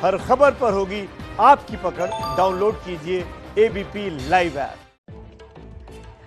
हर खबर पर होगी आपकी पकड़। डाउनलोड कीजिए एबीपी लाइव ऐप।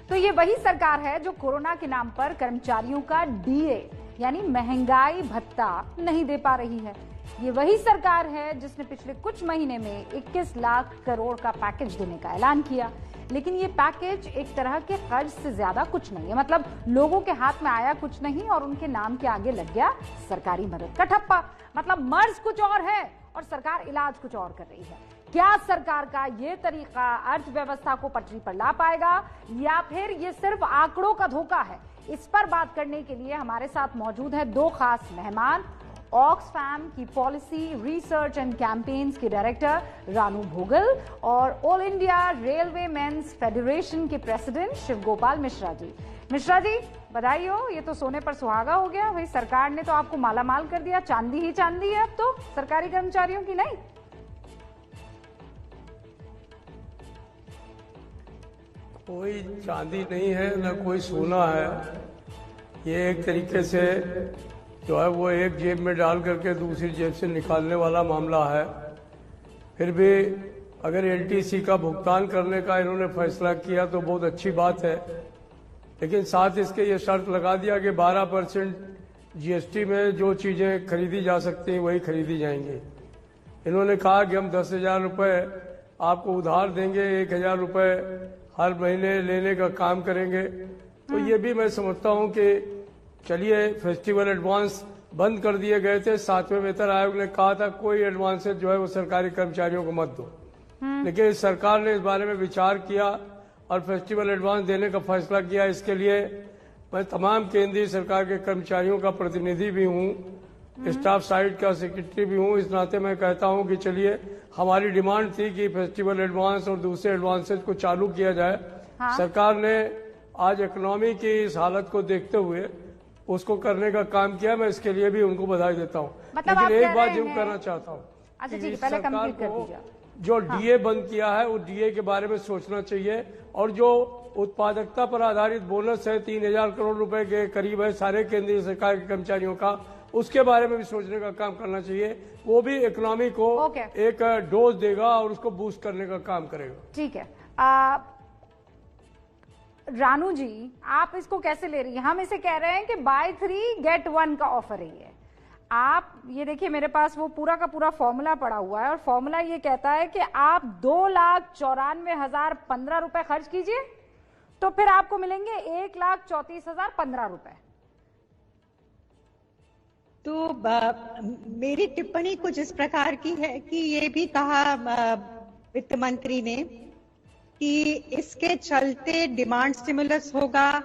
तो ये वही सरकार है जो कोरोना के नाम पर कर्मचारियों का डीए यानी महंगाई भत्ता नहीं दे पा रही है। ये वही सरकार है जिसने पिछले कुछ महीने में 21 लाख करोड़ का पैकेज देने का ऐलान किया। लेकिन ये पैकेज एक तरह के कर्ज से ज्यादा कुछ नहीं है। मतलब लोगों के हाथ में आया कुछ नहीं और उनके नाम के आगे लग गया सरकारी मदद का ठप्पा। मतलब मर्ज कुछ और है और सरकार इलाज कुछ और कर रही है। क्या सरकार का ये तरीका अर्थव्यवस्था को पटरी पर ला पाएगा या फिर ये सिर्फ आंकड़ों का धोखा है? इस पर बात करने के लिए हमारे साथ मौजूद है दो खास मेहमान। ऑक्सफैम की पॉलिसी रिसर्च एंड कैंपेन्स के डायरेक्टर रानू भोगल और all India railway men's federation के प्रेसिडेंट शिवगोपाल मिश्रा जी। मिश्रा जी बधाई हो, ये तो सोने पर सुहागा हो गया। भाई सरकार ने तो आपको माला माल कर दिया, चांदी ही चांदी है अब तो सरकारी कर्मचारियों की। नहीं, कोई चांदी नहीं है न कोई सोना है। ये एक तरीके से जो है वो एक जेब में डाल करके दूसरी जेब से निकालने वाला मामला है। फिर भी अगर एलटीसी का भुगतान करने का इन्होंने फैसला किया तो बहुत अच्छी बात है, लेकिन साथ इसके ये शर्त लगा दिया कि 12% जीएसटी में जो चीज़ें खरीदी जा सकती हैं वही खरीदी जाएंगी। इन्होंने कहा कि हम 10,000 रुपये आपको उधार देंगे, 1,000 रुपये हर महीने लेने का काम करेंगे। तो ये भी मैं समझता हूँ कि चलिए, फेस्टिवल एडवांस बंद कर दिए गए थे। 7वें वेतन आयोग ने कहा था कोई एडवांसेज जो है वो सरकारी कर्मचारियों को मत दो, लेकिन सरकार ने इस बारे में विचार किया और फेस्टिवल एडवांस देने का फैसला किया। इसके लिए मैं तमाम केंद्रीय सरकार के कर्मचारियों का प्रतिनिधि भी हूँ, स्टाफ साइड का सेक्रेटरी भी हूँ। इस नाते मैं कहता हूँ कि चलिए, हमारी डिमांड थी कि फेस्टिवल एडवांस और दूसरे एडवांसेज को चालू किया जाए। सरकार ने आज इकोनॉमी की इस हालत को देखते हुए उसको करने का काम किया। मैं इसके लिए भी उनको बधाई देता हूँ। मतलब लेकिन एक बात जरूर करना चाहता हूँ, अच्छा ठीक है, पहले कंप्लीट कर दीजिए। जो डीए बंद किया है उस डीए के बारे में सोचना चाहिए, और जो उत्पादकता पर आधारित बोनस है 3,000 करोड़ रुपए के करीब है सारे केंद्रीय सरकार के कर्मचारियों का, उसके बारे में भी सोचने का काम करना चाहिए। वो भी इकोनॉमी को एक डोज देगा और उसको बूस्ट करने का काम करेगा। ठीक है, रानू जी आप इसको कैसे ले रही हैं? हम इसे कह रहे हैं कि बाय 3 गेट 1 का ऑफर है ये। आप ये देखिए, मेरे पास वो पूरा का पूरा फॉर्मूला पड़ा हुआ है और फॉर्मूला ये कहता है कि आप 2,94,015 रुपए खर्च कीजिए तो फिर आपको मिलेंगे 1,34,015 रुपए। तो मेरी टिप्पणी कुछ इस प्रकार की है कि ये भी कहा वित्त मंत्री ने कि इसके चलते डिमांड स्टिमुलस होगा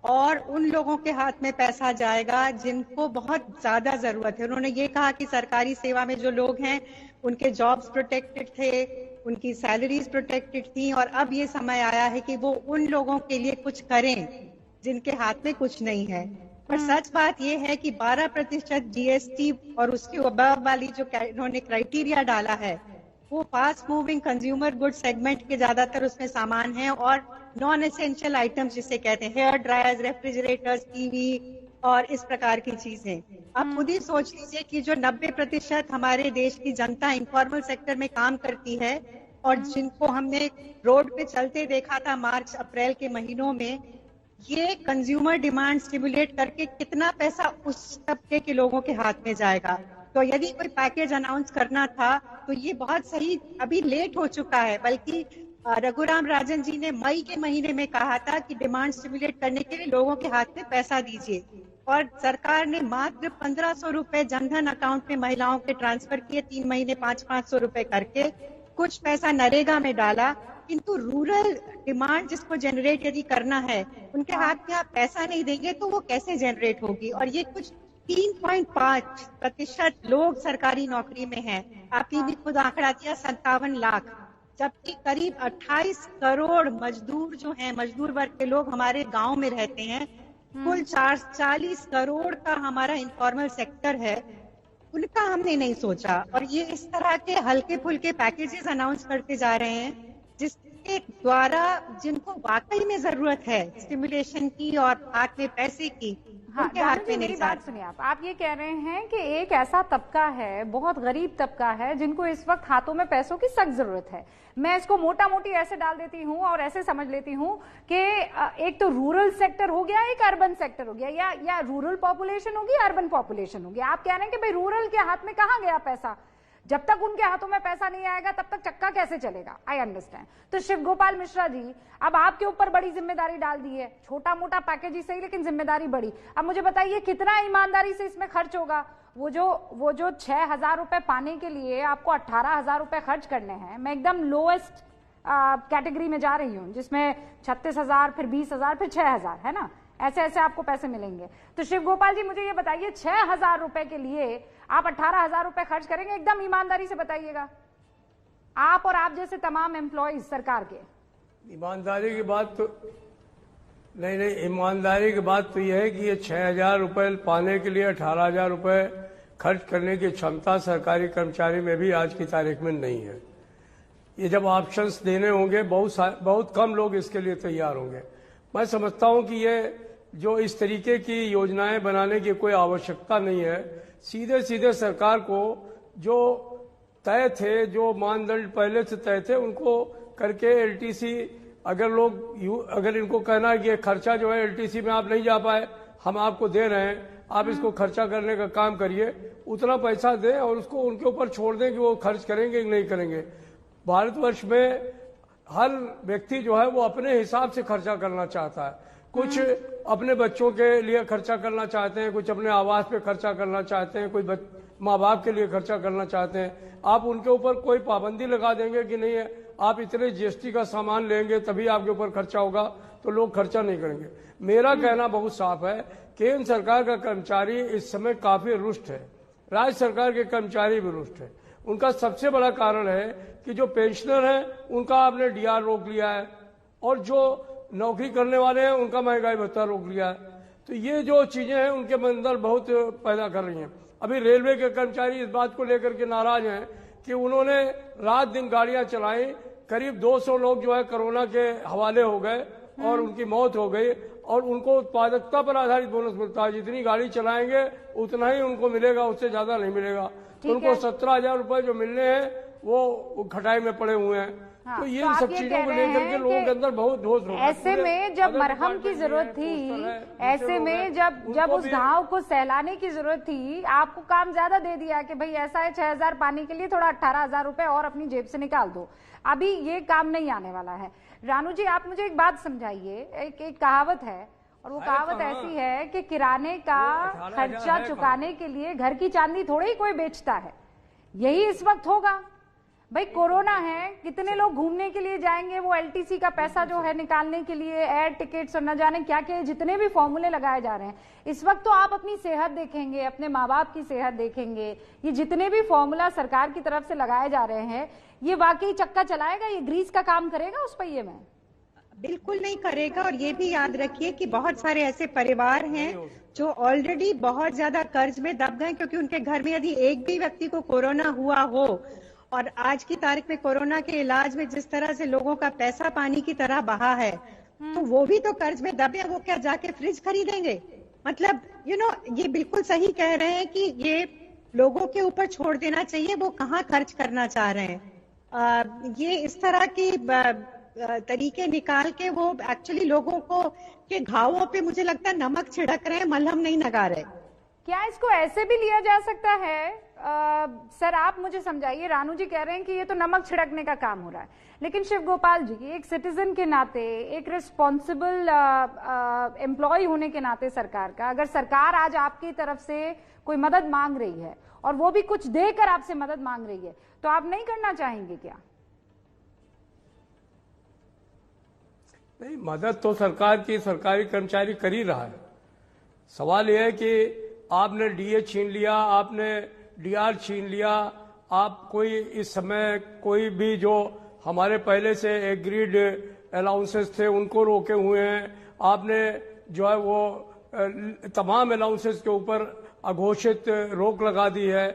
और उन लोगों के हाथ में पैसा जाएगा जिनको बहुत ज्यादा जरूरत है। उन्होंने ये कहा कि सरकारी सेवा में जो लोग हैं उनके जॉब्स प्रोटेक्टेड थे, उनकी सैलरीज प्रोटेक्टेड थी, और अब ये समय आया है कि वो उन लोगों के लिए कुछ करें जिनके हाथ में कुछ नहीं है। पर सच बात ये है कि 12% जीएसटी और उसके अबव वाली जो इन्होंने क्राइटेरिया डाला है वो fast moving consumer good segment के ज्यादातर उसमें सामान हैं और नॉन एसेंशियल आइटम्स जिसे कहते हैं, हेयर ड्रायर्स, रेफ्रिजरेटर्स, टीवी और इस प्रकार की चीजें। आप खुद ही सोच लीजिए कि जो 90% हमारे देश की जनता इनफॉर्मल सेक्टर में काम करती है और जिनको हमने रोड पे चलते देखा था मार्च अप्रैल के महीनों में, ये कंज्यूमर डिमांड स्टिमुलेट करके कितना पैसा उस तबके के लोगों के हाथ में जाएगा। तो यदि कोई पैकेज अनाउंस करना था तो ये बहुत सही, अभी लेट हो चुका है। बल्कि रघुराम राजन जी ने मई के महीने में कहा था कि डिमांड स्टिमुलेट करने के लिए लोगों के हाथ में पैसा दीजिए, और सरकार ने मात्र 1,500 रुपए जनधन अकाउंट में महिलाओं के ट्रांसफर किए, 3 महीने 500-500 रुपए करके। कुछ पैसा नरेगा में डाला, किंतु रूरल डिमांड जिसको जनरेट यदि करना है उनके हाथ में आप पैसा नहीं देंगे तो वो कैसे जनरेट होगी। और ये कुछ 3.5% लोग सरकारी नौकरी में हैं। आपने भी खुद आंकड़ा दिया 57 लाख, जबकि करीब 28 करोड़ मजदूर जो हैं, मजदूर वर्ग के लोग हमारे गांव में रहते हैं। कुल 40 करोड़ का हमारा इनफॉर्मल सेक्टर है, उनका हमने नहीं सोचा। और ये इस तरह के हल्के फुल्के पैकेजेस अनाउंस करते जा रहे हैं इसके द्वारा जिनको वाकई में जरूरत है स्टिमुलेशन की और हाथ में पैसे की, हाँ, उनके हाथ में मेरी नहीं बात जा सुनिए। आप ये कह रहे हैं कि एक ऐसा तबका है, बहुत गरीब तबका है, जिनको इस वक्त हाथों में पैसों की सख्त जरूरत है। मैं इसको मोटा मोटी ऐसे डाल देती हूँ और ऐसे समझ लेती हूँ कि एक तो रूरल सेक्टर हो गया, एक अर्बन सेक्टर हो गया, या रूरल पॉपुलेशन होगी, अर्बन पॉपुलेशन होगी। आप कह रहे हैं कि भाई रूरल के हाथ में कहाँ गया पैसा? जब तक उनके हाथों में पैसा नहीं आएगा तब तक चक्का कैसे चलेगा? I understand. तो शिव गोपाल मिश्रा जी, अब आपके ऊपर बड़ी जिम्मेदारी डाल दी है। छोटा मोटा पैकेज ही सही, लेकिन जिम्मेदारी बड़ी। अब मुझे बताइए कितना ईमानदारी से इसमें खर्च होगा? वो जो 6,000 रुपए पाने के लिए आपको 18,000 रुपए खर्च करने हैं। मैं एकदम लोएस्ट कैटेगरी में जा रही हूँ, जिसमें 36,000, फिर 20,000, फिर 6,000, है ना? ऐसे ऐसे आपको पैसे मिलेंगे। तो शिव गोपाल जी, मुझे ये बताइए 6,000 रुपए के लिए आप 18,000 रुपए खर्च करेंगे? एकदम ईमानदारी से बताइएगा, आप और आप जैसे तमाम एम्प्लॉइज सरकार के। ईमानदारी की बात तो नहीं, ईमानदारी की बात तो यह है कि ये 6,000 रुपए पाने के लिए 18,000 रुपए खर्च करने की क्षमता सरकारी कर्मचारी में भी आज की तारीख में नहीं है। ये जब ऑप्शंस देने होंगे, बहुत कम लोग इसके लिए तैयार होंगे। मैं समझता हूं कि ये जो इस तरीके की योजनाएं बनाने की कोई आवश्यकता नहीं है। सीधे सीधे सरकार को जो तय थे, जो मानदंड पहले से तय थे, उनको करके एलटीसी, अगर इनको कहना है कि ये खर्चा जो है एलटीसी में आप नहीं जा पाए, हम आपको दे रहे हैं, आप इसको खर्चा करने का काम करिए, उतना पैसा दें और उसको उनके ऊपर छोड़ दें कि वो खर्च करेंगे कि नहीं करेंगे। भारतवर्ष में हर व्यक्ति जो है वो अपने हिसाब से खर्चा करना चाहता है। कुछ अपने बच्चों के लिए खर्चा करना चाहते हैं, कुछ अपने आवास पे खर्चा करना चाहते हैं, कोई माँ बाप के लिए खर्चा करना चाहते हैं। आप उनके ऊपर कोई पाबंदी लगा देंगे कि नहीं है, आप इतने जीएसटी का सामान लेंगे तभी आपके ऊपर खर्चा होगा, तो लोग खर्चा नहीं करेंगे। मेरा कहना बहुत साफ है, केंद्र सरकार का कर्मचारी इस समय काफी रुष्ट है, राज्य सरकार के कर्मचारी भी रुष्ट है। उनका सबसे बड़ा कारण है कि जो पेंशनर हैं उनका आपने डीआर रोक लिया है, और जो नौकरी करने वाले हैं उनका महंगाई भत्ता रोक लिया है। तो ये जो चीजें हैं उनके अंदर बहुत पैदा कर रही हैं। अभी रेलवे के कर्मचारी इस बात को लेकर के नाराज हैं कि उन्होंने रात दिन गाड़ियां चलाई, करीब 200 लोग जो है कोरोना के हवाले हो गए और उनकी मौत हो गई, और उनको उत्पादकता पर आधारित बोनस मिलता है। जितनी गाड़ी चलाएंगे उतना ही उनको मिलेगा, उससे ज्यादा नहीं मिलेगा। तो उनको 17,000 रुपए जो मिलने हैं वो खटाई में पड़े हुए हैं। हाँ, तो ये तो सब चीजों को लेकर के लोगों के अंदर बहुत ढोस हो। ऐसे में जब मरहम की जरूरत थी, ऐसे में जब उस घाव को सहलाने की जरूरत थी, आपको काम ज्यादा दे दिया कि भाई ऐसा है 6,000 पाने के लिए थोड़ा 18,000 रुपए और अपनी जेब से निकाल दो। अभी ये काम नहीं आने वाला है। रानू जी, आप मुझे एक बात समझाइए। एक कहावत है, और वो कहावत ऐसी है कि किराने का खर्चा चुकाने के लिए घर की चांदी थोड़ी ही कोई बेचता है। यही इस वक्त होगा। भाई कोरोना है, कितने लोग घूमने के लिए जाएंगे, वो एलटीसी का पैसा जो है निकालने के लिए, एयर टिकट्स और न जाने क्या क्या जितने भी फॉर्मूले लगाए जा रहे हैं। इस वक्त तो आप अपनी सेहत देखेंगे, अपने माँ बाप की सेहत देखेंगे। ये जितने भी फॉर्मूला सरकार की तरफ से लगाए जा रहे हैं, ये वाकई चक्का चलाएगा? ये ग्रीस का काम करेगा उस पहिए में? बिल्कुल नहीं करेगा। और ये भी याद रखिए कि बहुत सारे ऐसे परिवार हैं जो ऑलरेडी बहुत ज्यादा कर्ज में दब गए, क्योंकि उनके घर में यदि एक भी व्यक्ति को कोरोना हुआ हो, और आज की तारीख में कोरोना के इलाज में जिस तरह से लोगों का पैसा पानी की तरह बहा है, तो वो भी तो कर्ज में दबे। वो क्या जाके फ्रिज खरीदेंगे? मतलब ये बिल्कुल सही कह रहे हैं कि ये लोगों के ऊपर छोड़ देना चाहिए, वो कहाँ खर्च करना चाह रहे हैं। ये इस तरह की तरीके निकाल के वो एक्चुअली लोगों को के घावों पे मुझे लगता है नमक छिड़क रहे हैं, मलहम नहीं लगा रहे। क्या इसको ऐसे भी लिया जा सकता है? सर आप मुझे समझाइए। रानू जी कह रहे हैं कि ये तो नमक छिड़कने का काम हो रहा है, लेकिन शिव गोपाल जी, एक सिटीजन के नाते, एक रिस्पॉन्सिबल एम्प्लॉय होने के नाते सरकार का, अगर सरकार आज आपकी तरफ से कोई मदद मांग रही है और वो भी कुछ देकर आपसे मदद मांग रही है, तो आप नहीं करना चाहेंगे क्या? नहीं, मदद तो सरकार की सरकारी कर्मचारी कर ही रहा है। सवाल यह है कि आपने डीए छीन लिया, आपने डीआर छीन लिया, आप कोई इस समय कोई भी जो हमारे पहले से एग्रीड अलाउंसेस थे उनको रोके हुए हैं। आपने जो है वो तमाम अलाउंसेस के ऊपर अघोषित रोक लगा दी है।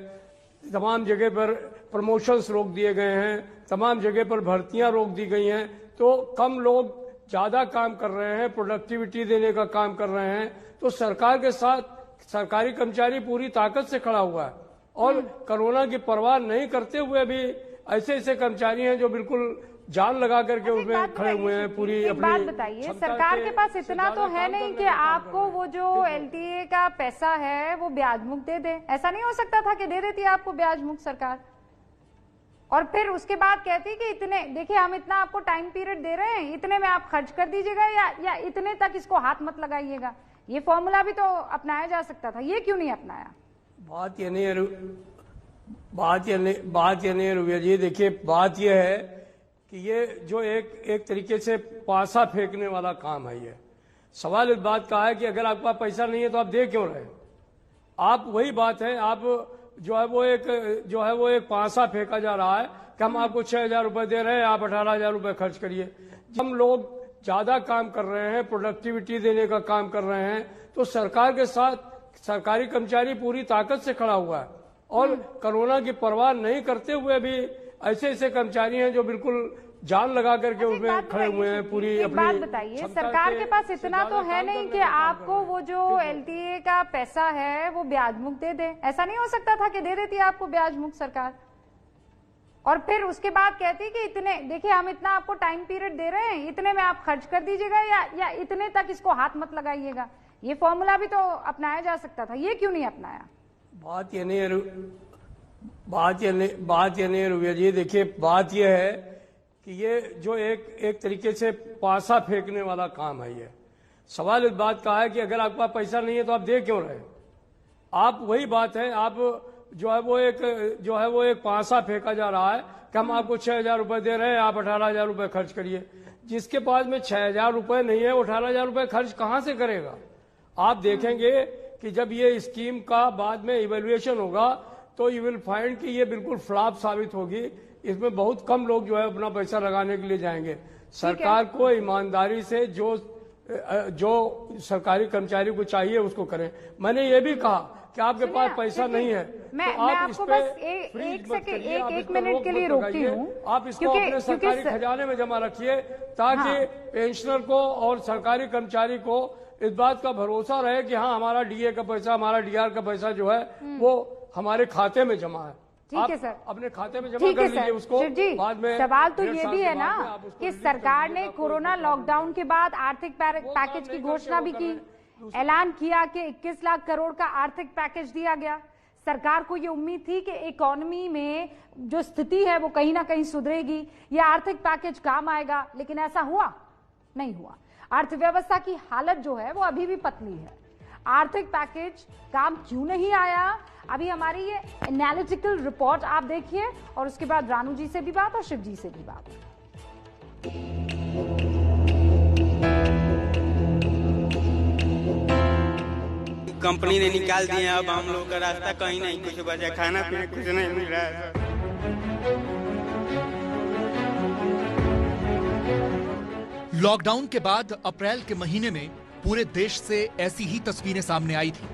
तमाम जगह पर प्रमोशंस रोक दिए गए हैं, तमाम जगह पर भर्तियां रोक दी गई हैं, तो कम लोग ज्यादा काम कर रहे हैं, प्रोडक्टिविटी देने का काम कर रहे हैं, तो सरकार के साथ सरकारी कर्मचारी पूरी ताकत से खड़ा हुआ है और कोरोना की परवाह नहीं करते हुए भी ऐसे ऐसे कर्मचारी हैं जो बिल्कुल जान लगा करके उसमें खड़े हुए हैं। पूरी एक बात बताइए, सरकार के पास इतना तो है नहीं कि आपको वो जो LTA का पैसा है वो ब्याज मुक्त दे दे। ऐसा नहीं हो सकता था कि दे देती आपको ब्याज मुक्त सरकार, और फिर उसके बाद कहती कि इतने, देखिए हम इतना आपको टाइम पीरियड दे रहे हैं, इतने में आप खर्च कर दीजिएगा या इतने तक इसको हाथ मत लगाइएगा। ये फॉर्मूला भी तो अपनाया जा सकता था, ये क्यों नहीं अपनाया? बात ये नहीं है रुबिया जी, देखिए बात यह है कि ये जो एक तरीके से पासा फेंकने वाला काम है। ये सवाल इस बात का है कि अगर आपके पास पैसा नहीं है तो आप दे क्यों रहे? आप वही बात है, आप जो है वो एक पासा फेंका जा रहा है कि हम आपको 6,000 रुपए दे रहे हैं, आप 18,000 रुपए खर्च करिए। हम लोग ज्यादा काम कर रहे हैं, प्रोडक्टिविटी देने का काम कर रहे हैं, तो सरकार के साथ सरकारी कर्मचारी पूरी ताकत से खड़ा हुआ है और कोरोना की परवाह नहीं करते हुए भी ऐसे ऐसे कर्मचारी हैं जो बिल्कुल जान लगा करके उसमें खड़े हुए हैं। पूरी एक बात बताइए, सरकार के पास इतना तो है नहीं कि आपको वो जो LTA का पैसा है वो ब्याज मुक्त दे दे। ऐसा नहीं हो सकता था कि दे देती आपको ब्याज मुक्त सरकार, और फिर उसके बाद कहती कि इतने, देखिए हम इतना आपको टाइम पीरियड दे रहे हैं, इतने में आप खर्च कर दीजिएगा या इतने तक इसको हाथ मत लगाइएगा। ये फॉर्मूला भी तो अपनाया जा सकता था, ये क्यों नहीं अपनाया? बात ये नहीं है रुबिया जी, देखिए बात यह है कि ये जो एक तरीके से पासा फेंकने वाला काम है। ये सवाल इस बात का है कि अगर आपके पास पैसा नहीं है तो आप दे क्यों रहे? आप वही बात है, आप जो है वो एक पासा फेंका जा रहा है कि हम आपको 6,000 रुपए दे रहे हैं, आप 18,000 रुपए खर्च करिए। जिसके पास में 6,000 रुपए नहीं है वो 18,000 रुपए खर्च कहां से करेगा? आप देखेंगे कि जब ये स्कीम का बाद में इवेल्युएशन होगा तो यू विल फाइंड कि ये बिल्कुल फ्लॉप साबित होगी। इसमें बहुत कम लोग जो है अपना पैसा लगाने के लिए जाएंगे। सरकार को ईमानदारी से जो सरकारी कर्मचारी को चाहिए उसको करें। मैंने ये भी कहा कि आपके पास पैसा नहीं है मैं तो आप आपको बस एक मिनट के लिए रोकती हूँ। आप इसको अपने सरकारी खजाने में जमा रखिए ताकि पेंशनर को और सरकारी कर्मचारी को इस बात का भरोसा रहे कि हाँ हमारा DA का पैसा, हमारा DR का पैसा जो है वो हमारे खाते में जमा है। ठीक है सर, अपने खाते में जमा कर लीजिए उसको। बाद में सवाल तो ये भी है ना कि सरकार ने कोरोना लॉकडाउन के बाद आर्थिक पैकेज की घोषणा भी की, ऐलान किया कि 21 लाख करोड़ का आर्थिक पैकेज दिया गया। सरकार को ये उम्मीद थी कि इकोनॉमी में जो स्थिति है वो कहीं ना कहीं सुधरेगी, ये आर्थिक पैकेज काम आएगा, लेकिन ऐसा हुआ नहीं हुआ। अर्थव्यवस्था की हालत जो है वो अभी भी पतली है। आर्थिक पैकेज काम क्यों नहीं आया? अभी हमारी ये एनालिटिकल रिपोर्ट आप देखिए और उसके बाद रानू जी से भी बात और शिव जी से भी बात। कंपनी ने निकाल दिया, अब हम लोग का रास्ता कहीं नहीं, कुछ बचा, खाना पीना कुछ नहीं मिल रहा है। लॉकडाउन के बाद अप्रैल के महीने में पूरे देश से ऐसी ही तस्वीरें सामने आई थी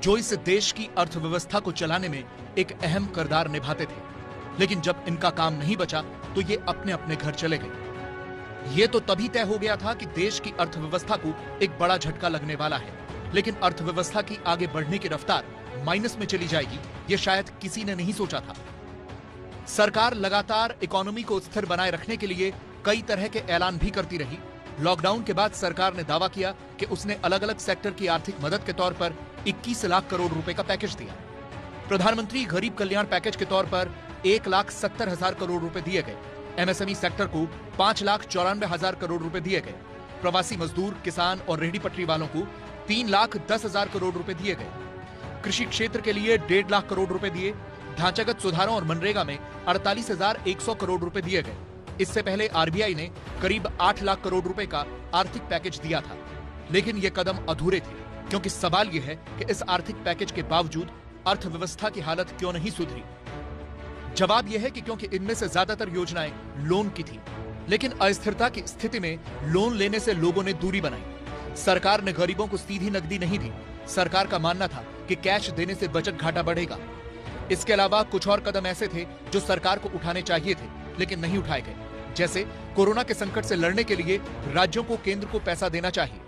जो इस देश की अर्थव्यवस्था को चलाने में एक अहम किरदार निभाते थे। लेकिन जब इनका काम नहीं बचा तो ये अपने अपने घर चले गए। ये तो तभी तय हो गया था कि देश की अर्थव्यवस्था को एक बड़ा झटका लगने वाला है, लेकिन अर्थव्यवस्था की आगे बढ़ने की रफ्तार माइनस में चली जाएगी ये शायद किसी ने नहीं सोचा था। सरकार लगातार इकोनॉमी को स्थिर बनाए रखने के लिए कई तरह के ऐलान भी करती रही। लॉकडाउन के बाद सरकार ने दावा किया कि उसने अलग अलग सेक्टर की आर्थिक मदद के तौर पर 21 लाख करोड़ रुपए का पैकेज दिया। प्रधानमंत्री गरीब कल्याण पैकेज के तौर पर 1,70,000 करोड़ रुपए दिए गए। MSME सेक्टर को 5,94,000 करोड़ रुपए दिए गए। प्रवासी मजदूर, किसान और रेहड़ी पटरी वालों को 3,10,000 करोड़ रुपए दिए गए। कृषि क्षेत्र के लिए 1.5 लाख करोड़ रुपए दिए। ढांचागत सुधारों और मनरेगा में 48,100 करोड़ रुपए दिए गए। इससे पहले RBI ने करीब 8 लाख करोड़ रुपए का आर्थिक पैकेज दिया था, लेकिन ये कदम अधूरे थे क्योंकि सवाल यह है कि इस आर्थिक पैकेज के बावजूद अर्थव्यवस्था की हालत क्यों नहीं सुधरी। जवाब यह है कि क्योंकि इनमें से ज्यादातर योजनाएं लोन की थी, लेकिन अस्थिरता की स्थिति में लोन लेने से लोगों ने दूरी बनाई। सरकार ने गरीबों को सीधी नकदी नहीं दी। सरकार का मानना था कि कैश देने से बचत घाटा बढ़ेगा। इसके अलावा कुछ और कदम ऐसे थे जो सरकार को उठाने चाहिए थे लेकिन नहीं उठाए गए, जैसे कोरोना के संकट से लड़ने के लिए राज्यों को केंद्र को पैसा देना चाहिए।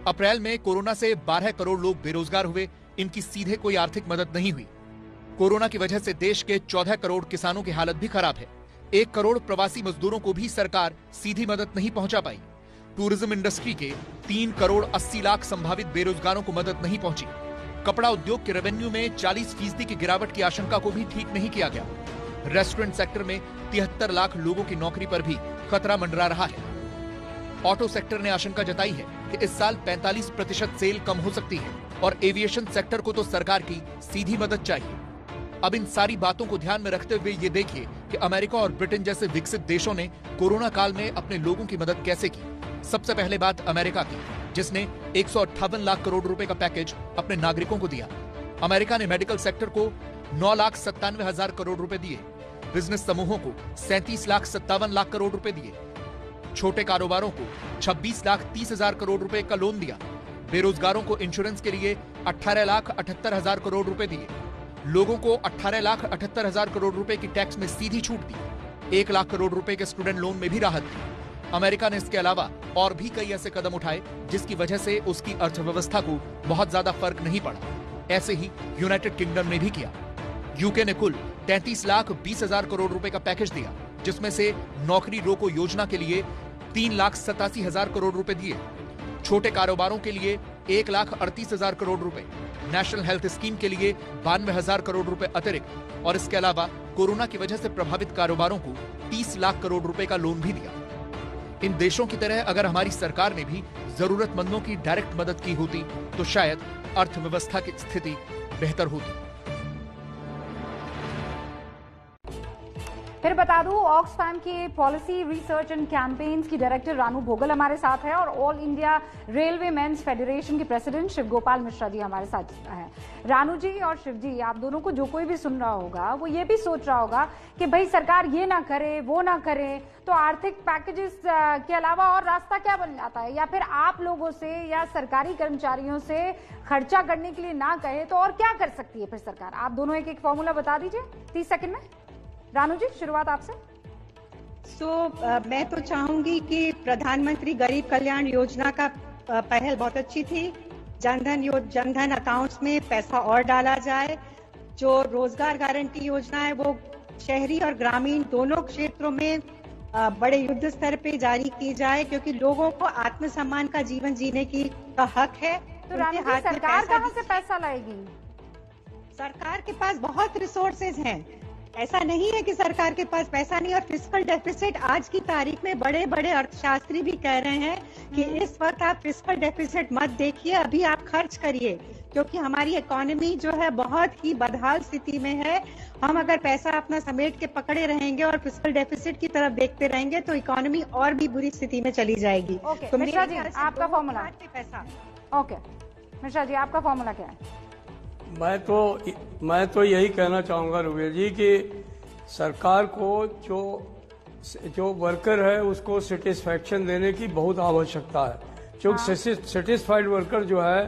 अप्रैल में कोरोना से 12 करोड़ लोग बेरोजगार हुए, इनकी सीधे कोई आर्थिक मदद नहीं हुई। कोरोना की वजह से देश के 14 करोड़ किसानों की हालत भी खराब है। 1 करोड़ प्रवासी मजदूरों को भी सरकार सीधी मदद नहीं पहुंचा पाई। टूरिज्म इंडस्ट्री के 3 करोड़ 80 लाख संभावित बेरोजगारों को मदद नहीं पहुंची। कपड़ा उद्योग के रेवेन्यू में 40% की गिरावट की आशंका को भी ठीक नहीं किया गया। रेस्टोरेंट सेक्टर में 73 लाख लोगों की नौकरी पर भी खतरा मंडरा रहा है। ऑटो सेक्टर ने आशंका जताई है कि इस साल 45% सेल कम हो सकती है और एविएशन सेक्टर को तो सरकार की सीधी मदद चाहिए। अब इन सारी बातों को ध्यान में रखते हुए ये देखिए कि अमेरिका और ब्रिटेन जैसे विकसित देशों ने कोरोना काल में अपने लोगों की मदद कैसे की। सबसे पहले बात अमेरिका की, जिसने 158 लाख करोड़ रुपए का पैकेज अपने नागरिकों को दिया। अमेरिका ने मेडिकल सेक्टर को 9,97,000 करोड़ रुपए दिए, बिजनेस समूहों को 37,57 लाख करोड़ रुपए दिए, छोटे कारोबारों को 26,30,000 करोड़ रुपए का लोन दिया, बेरोजगारों को इंश्योरेंस के लिए 18,78,000 करोड़ रुपए दिए, लोगों को 18,78,000 करोड़ रुपए की टैक्स में सीधी छूट दी, 1 लाख करोड़ रुपए के स्टूडेंट लोन में भी राहत दी। अमेरिका ने इसके अलावा और भी कई ऐसे कदम उठाए जिसकी वजह से उसकी अर्थव्यवस्था को बहुत ज्यादा फर्क नहीं पड़ा। ऐसे ही यूनाइटेड किंगडम ने भी किया। यूके ने कुल 33,20,000 करोड़ रुपए का पैकेज दिया, जिसमें से नौकरी रोको योजना के लिए 3,87,000 करोड़ रुपए दिए, छोटे कारोबारों के लिए 1,38,000 करोड़ रुपए, नेशनल हेल्थ स्कीम के लिए 92,000 करोड़ रुपए अतिरिक्त, और इसके अलावा कोरोना की वजह से प्रभावित कारोबारों को 30 लाख करोड़ रुपए का लोन भी दिया। इन देशों की तरह अगर हमारी सरकार ने भी जरूरतमंदों की डायरेक्ट मदद की होती तो शायद अर्थव्यवस्था की स्थिति बेहतर होती। फिर बता दूं, ऑक्सफैम की पॉलिसी रिसर्च एंड कैंपेन्स की डायरेक्टर रानू भोगल हमारे साथ है और all India railway men's federation के प्रेसिडेंट शिव गोपाल मिश्रा जी हमारे साथ हैं। रानू जी और शिव जी, आप दोनों को जो कोई भी सुन रहा होगा वो ये भी सोच रहा होगा कि भाई सरकार ये ना करे वो ना करे, तो आर्थिक पैकेजेस के अलावा और रास्ता क्या बन जाता है, या फिर आप लोगों से या सरकारी कर्मचारियों से खर्चा करने के लिए ना कहे तो और क्या कर सकती है फिर सरकार? आप दोनों एक एक फॉर्मूला बता दीजिए 30 सेकंड में। रानू जी, शुरुआत आपसे। मैं तो चाहूंगी कि प्रधानमंत्री गरीब कल्याण योजना का पहल बहुत अच्छी थी। जनधन अकाउंट्स में पैसा और डाला जाए। जो रोजगार गारंटी योजना है वो शहरी और ग्रामीण दोनों क्षेत्रों में बड़े युद्ध स्तर पे जारी की जाए, क्योंकि लोगों को आत्मसम्मान का जीवन जीने का हक है। तो रानू जी, सरकार कहाँ से पैसा लाएगी? सरकार के पास बहुत रिसोर्सेज हैं। ऐसा नहीं है कि सरकार के पास पैसा नहीं। और फिस्कल डेफिसिट आज की तारीख में बड़े बड़े अर्थशास्त्री भी कह रहे हैं कि इस वक्त आप फिस्कल डेफिसिट मत देखिए, अभी आप खर्च करिए, क्योंकि हमारी इकोनॉमी जो है बहुत ही बदहाल स्थिति में है। हम अगर पैसा अपना समेट के पकड़े रहेंगे और फिस्कल डेफिसिट की तरफ देखते रहेंगे तो इकोनॉमी और भी बुरी स्थिति में चली जाएगी। तो मिश्रा जी, आपका फॉर्मूला पैसा। ओके मिश्रा जी, आपका फॉर्मूला क्या है? मैं तो यही कहना चाहूंगा रुबेल जी कि सरकार को जो वर्कर है उसको सेटिस्फैक्शन देने की बहुत आवश्यकता है, क्योंकि सेटिस्फाइड वर्कर जो है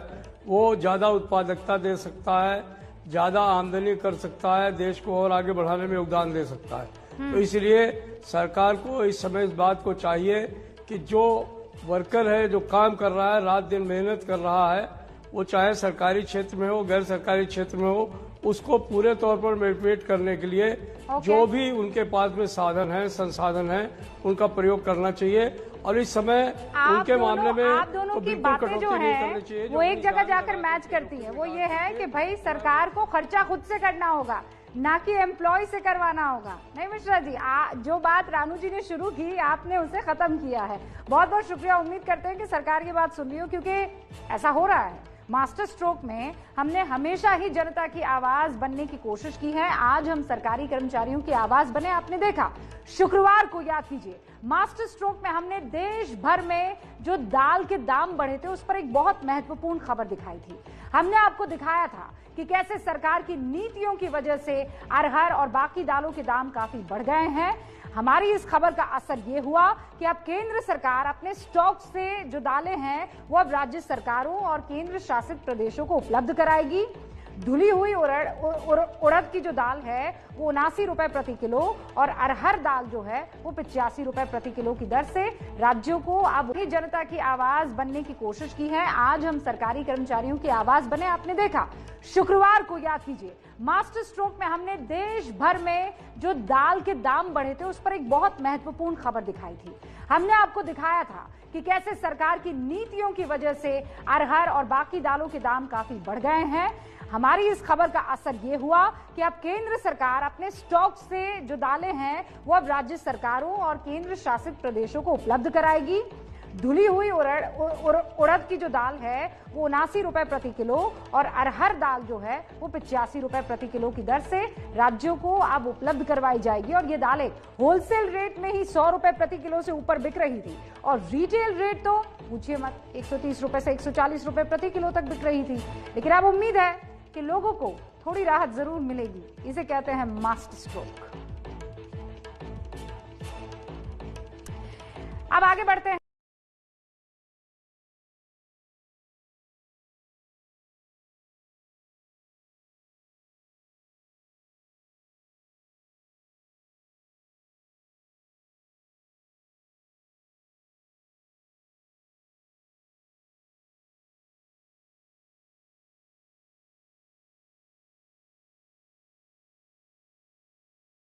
वो ज्यादा उत्पादकता दे सकता है, ज्यादा आमदनी कर सकता है, देश को और आगे बढ़ाने में योगदान दे सकता है। तो इसलिए सरकार को इस समय इस बात को चाहिए कि जो वर्कर है, जो काम कर रहा है, रात दिन मेहनत कर रहा है, वो चाहे सरकारी क्षेत्र में हो गैर सरकारी क्षेत्र में हो, उसको पूरे तौर पर मोटिवेट करने के लिए जो भी उनके पास में साधन है, संसाधन है, उनका प्रयोग करना चाहिए। और इस समय उनके मामले में आप दोनों की बातें जो है वो एक जगह जाकर मैच करती है। वो ये है कि भाई सरकार को खर्चा खुद से करना होगा, ना कि एम्प्लॉय से करवाना होगा। नहीं मिश्रा जी, जो बात रानू जी ने शुरू की आपने उसे खत्म किया है। बहुत बहुत शुक्रिया। उम्मीद करते हैं कि सरकार की बात सुन रही हो, क्योंकि ऐसा हो रहा है। मास्टर स्ट्रोक में हमने हमेशा ही जनता की आवाज बनने की कोशिश की है। आज हम सरकारी कर्मचारियों की आवाज बने। आपने देखा शुक्रवार को, याद कीजिए, मास्टर स्ट्रोक में हमने देश भर में जो दाल के दाम बढ़े थे उस पर एक बहुत महत्वपूर्ण खबर दिखाई थी। हमने आपको दिखाया था कि कैसे सरकार की नीतियों की वजह से अरहर और बाकी दालों के दाम काफी बढ़ गए हैं। हमारी इस खबर का असर ये हुआ कि अब केंद्र सरकार अपने स्टॉक से जो दालें हैं वो अब राज्य सरकारों और केंद्र शासित प्रदेशों को उपलब्ध कराएगी। धुली हुई उड़द की जो दाल है वो 79 रुपए प्रति किलो और अरहर दाल जो है वो 85 रुपए प्रति किलो की दर से राज्यों को अब जनता की आवाज बनने की कोशिश की है। आज हम सरकारी कर्मचारियों की आवाज बने। आपने देखा शुक्रवार को, याद कीजिए, मास्टर स्ट्रोक में हमने देश भर में जो दाल के दाम बढ़े थे उस पर एक बहुत महत्वपूर्ण खबर दिखाई थी। हमने आपको दिखाया था कि कैसे सरकार की नीतियों की वजह से अरहर और बाकी दालों के दाम काफी बढ़ गए हैं। हमारी इस खबर का असर ये हुआ कि अब केंद्र सरकार अपने स्टॉक से जो दालें हैं वो अब राज्य सरकारों और केंद्र शासित प्रदेशों को उपलब्ध कराएगी। धुली हुई उड़द की जो दाल है वो 79 रुपए प्रति किलो और अरहर दाल जो है वो 85 रुपए प्रति किलो की दर से राज्यों को अब उपलब्ध करवाई जाएगी। और ये दालें होलसेल रेट में ही 100 रुपए प्रति किलो से ऊपर बिक रही थी और रिटेल रेट तो पूछिए मत, 130 रुपए से 140 रुपए प्रति किलो तक बिक रही थी। लेकिन अब उम्मीद है कि लोगों को थोड़ी राहत जरूर मिलेगी। इसे कहते हैं मास्टर स्ट्रोक। अब आगे बढ़ते हैं।